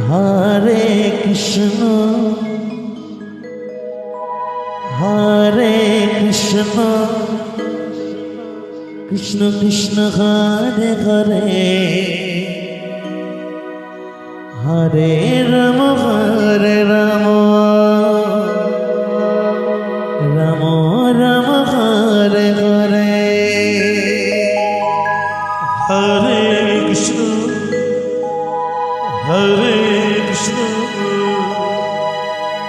Hare Krishna Hare Krishna Krishna Krishna Hare Hare Hare Ram Ram Ram Hare Hare Hare Krishna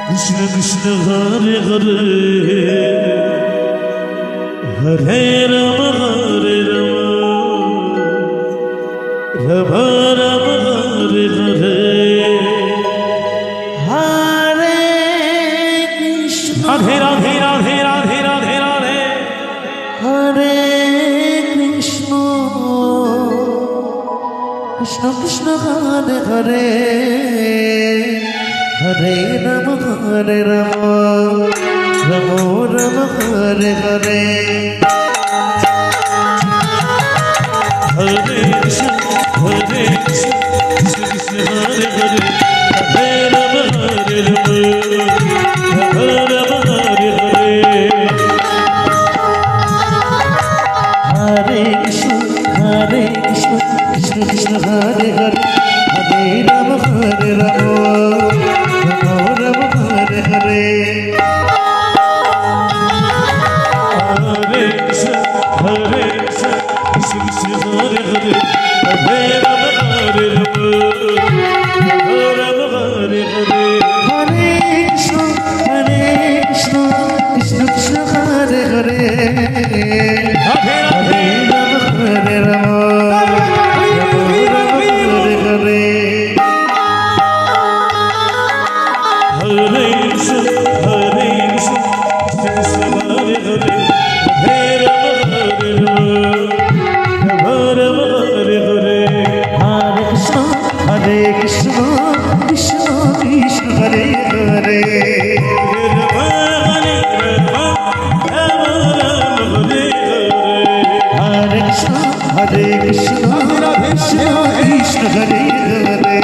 Krishna Krishna Hare Hare Hare Ram Ram Ram Hare Hare Hare Krishna Radhe Radhe Radhe Radhe Radhe Radhe Hare Krishna Krishna Krishna Hare Hare Hare Ram Ram Ram Hare Hare Hare Krishna Krishna Krishna Hare Hare Hare Ram Ram Hare Hare Hare Krishna Krishna Krishna Hare Hare Hare Ram Ram Hare Hare Hare Krishna Krishna Krishna Hare Hare Hare Ram Hare Hare Hare Krishna Krishna Krishna Hare Hare Radhe Hare Ram Ram Hare Hare Hare Krishna Krishna Hare Hare Hare Ram Hare Hare Hare Krishna Krishna Krishna Hare Hare Hare Krishna Krishna Krishna Krishna Hare Hare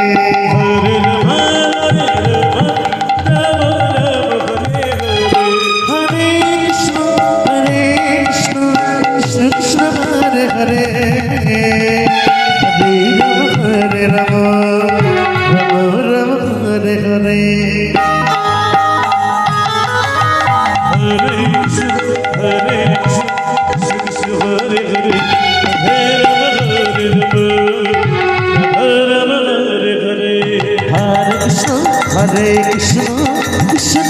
Hare Krishna Krishna Krishna Hare Hare Hare Ram Ram Hare Hare Hare Krishna Krishna Krishna Hare Hare Hare Krishna Krishna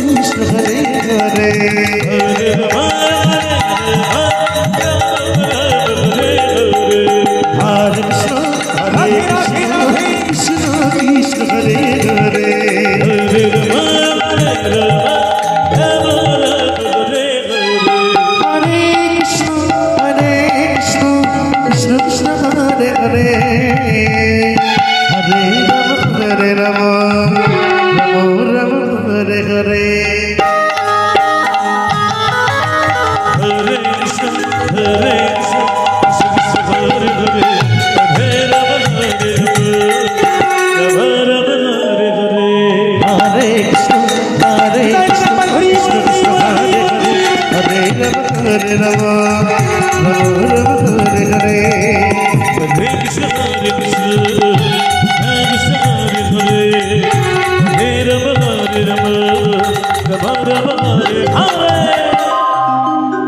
Krishna Hare Hare Hare Krishna Krishna Krishna Hare Hare Hare Ram Ram Hare Hare Hare Krishna Krishna Krishna Hare Hare Hare Ram Hare Hare Hare Krishna, Hare Krishna, Krishna Hare Hare, Hare Rama, Hare Rama, Rama Rama, Hare Hare.